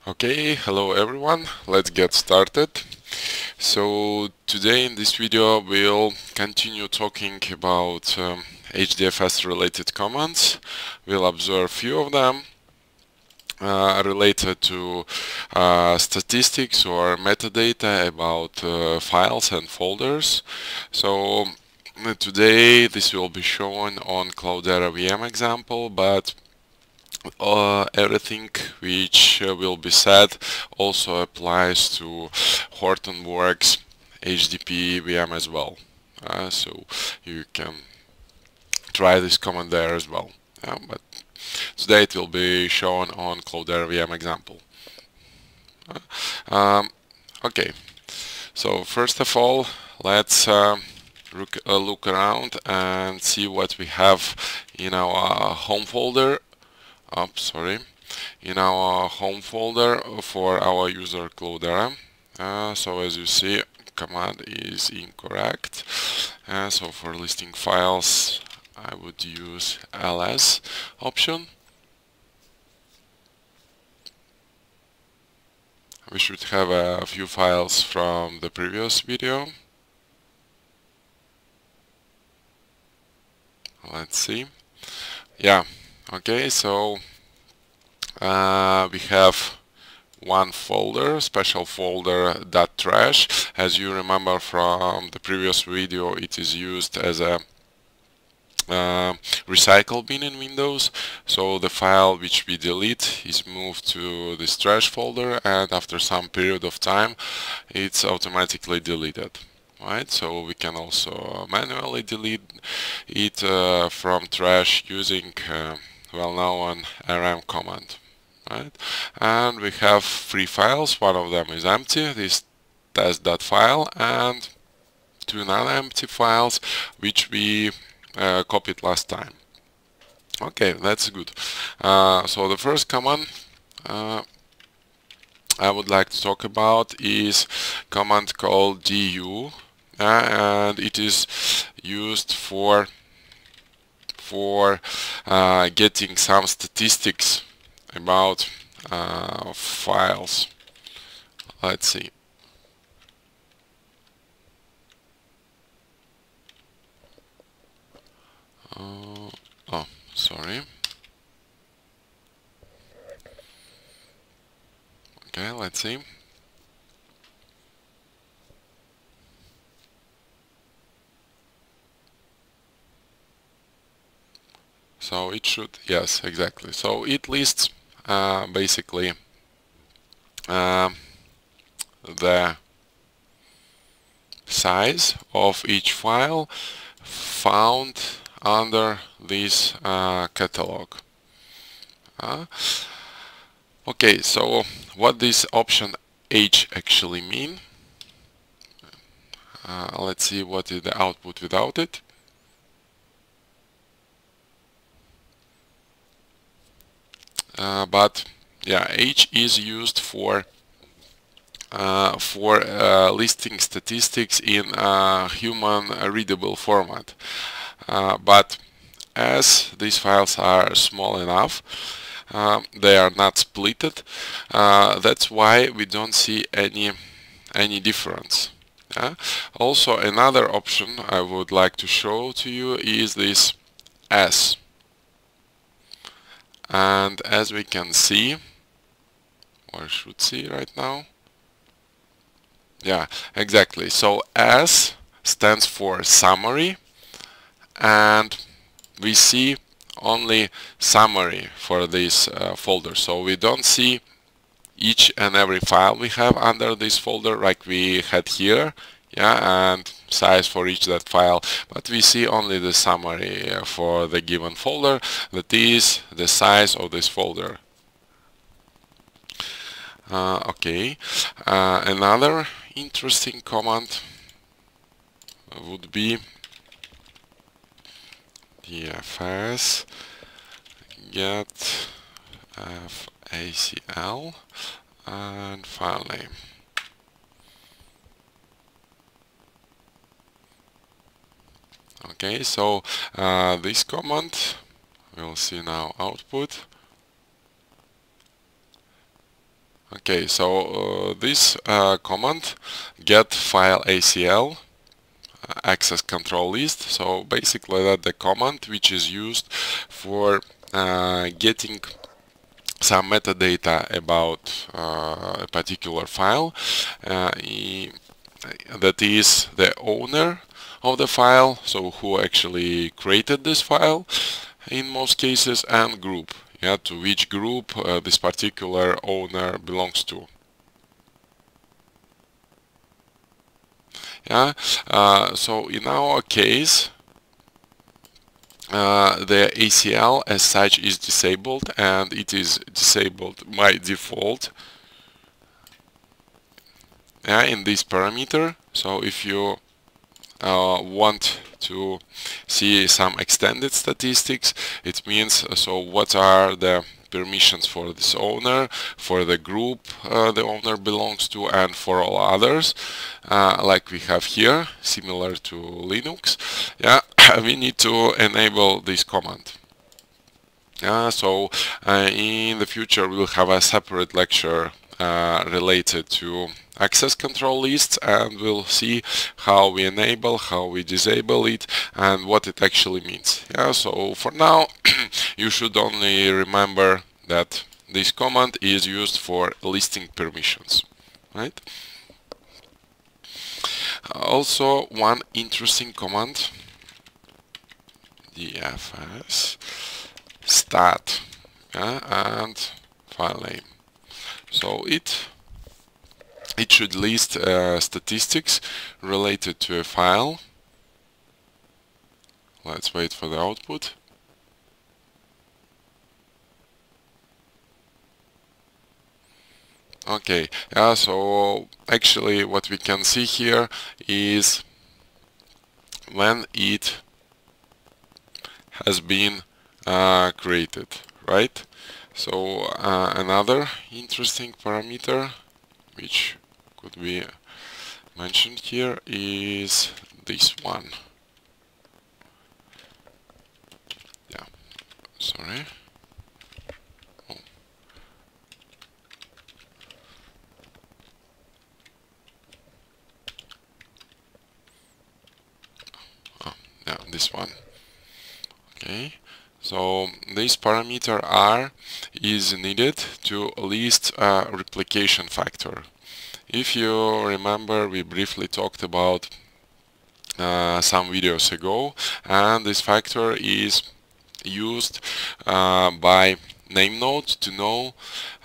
Okay, hello everyone, let's get started. So today in this video we'll continue talking about HDFS related commands. We'll observe a few of them related to statistics or metadata about files and folders. So today this will be shown on Cloudera VM example, but everything which will be said also applies to Hortonworks HDP VM as well. So you can try this command there as well. But today it will be shown on Cloudera VM example. Okay, so first of all, let's look around and see what we have in our home folder. In our home folder for our user Cloudera. So as you see, command is incorrect. So for listing files, I would use ls option. We should have a few files from the previous video. Let's see. Yeah, okay, so we have one folder, special folder .trash. As you remember from the previous video, it is used as a recycle bin in Windows. So the file which we delete is moved to this trash folder, and after some period of time it's automatically deleted. Right, so we can also manually delete it from trash using well-known rm command. Right, and we have three files. One of them is empty, this test.file, and two non-empty files which we copied last time. Okay, that's good. So the first command I would like to talk about is command called du, and it is used for getting some statistics about files. Let's see. Oh, sorry. Okay, let's see. So it should, yes, exactly. So it lists basically the size of each file found under this catalog. Okay, so what this option H actually mean? Let's see what is the output without it. But yeah, H is used for listing statistics in human readable format. But as these files are small enough, they are not splitted. That's why we don't see any difference. Also, another option I would like to show to you is this S. And as we can see, or should see right now, yeah, exactly. So S stands for summary, and we see only summary for this folder. So we don't see each and every file we have under this folder like we had here, yeah, and size for each that file, but we see only the summary for the given folder, that is the size of this folder. Okay, another interesting command would be HDFS getfacl and file name. Okay, so this command, we'll see now output. Okay, so this command getfacl access control list. So basically that's the command which is used for getting some metadata about a particular file that is the owner of the file, so who actually created this file in most cases, and group, yeah, to which group this particular owner belongs to. Yeah, so in our case the ACL as such is disabled, and it is disabled by default in this parameter. So if you want to see some extended statistics, it means so what are the permissions for this owner, for the group the owner belongs to, and for all others, like we have here, similar to Linux. Yeah, we need to enable this command. So in the future we will have a separate lecture related to access control lists, and we'll see how we enable, how we disable it, and what it actually means. Yeah, so for now you should only remember that this command is used for listing permissions, right? Also, one interesting command, HDFS stat, and file name. So it should list statistics related to a file. Let's wait for the output. Okay, so actually what we can see here is when it has been created, right? So another interesting parameter which could be mentioned here is this one. Yeah, sorry. Yeah, this one. Okay, so this parameter R is needed to list a replication factor. If you remember, we briefly talked about some videos ago, and this factor is used by name node to know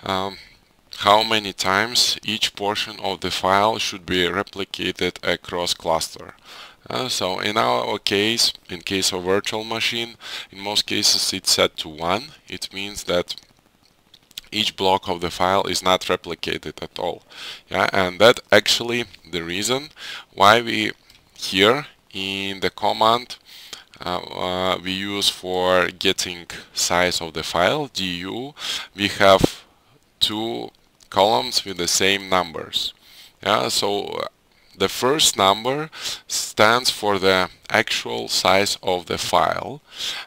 how many times each portion of the file should be replicated across cluster. So in our case, in case of virtual machine, in most cases it's set to 1. It means that each block of the file is not replicated at all. Yeah, and that actually the reason why we here in the command we use for getting size of the file, du, we have two columns with the same numbers. Yeah, so the first number stands for the actual size of the file,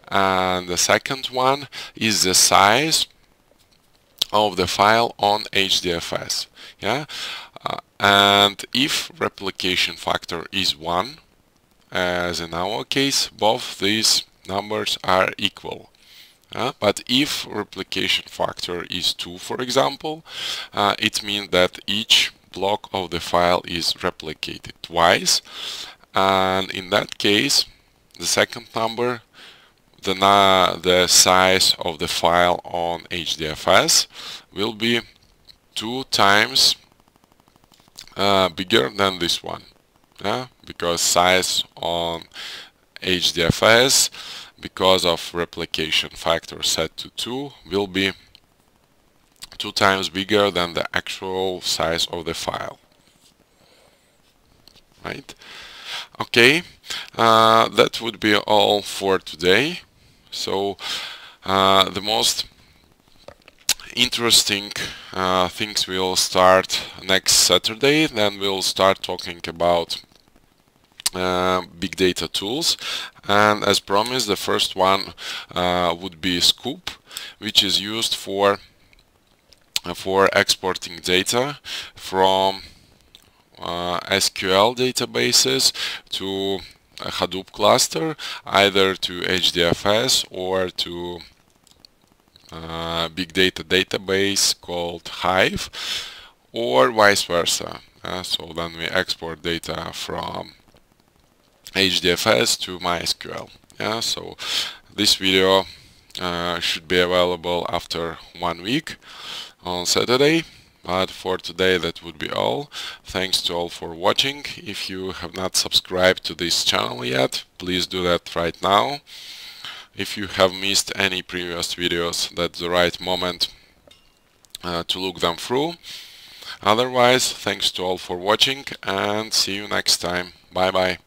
and the second one is the size of the file on HDFS. Yeah, and if replication factor is 1, as in our case, both these numbers are equal. But if replication factor is 2, for example, it means that each block of the file is replicated twice, and in that case the second number, the size of the file on HDFS, will be 2 times bigger than this one, because size on HDFS, because of replication factor set to 2, will be 2 times bigger than the actual size of the file, right? Okay, that would be all for today. So the most interesting things will start next Saturday. Then we'll start talking about big data tools, and as promised, the first one would be Scoop, which is used for for exporting data from SQL databases to a Hadoop cluster, either to HDFS or to big data database called Hive, or vice versa. So then we export data from HDFS to MySQL. So this video should be available after 1 week on Saturday. But for today that would be all. Thanks to all for watching. If you have not subscribed to this channel yet, please do that right now. If you have missed any previous videos, that's the right moment to look them through. Otherwise, thanks to all for watching and see you next time. Bye bye.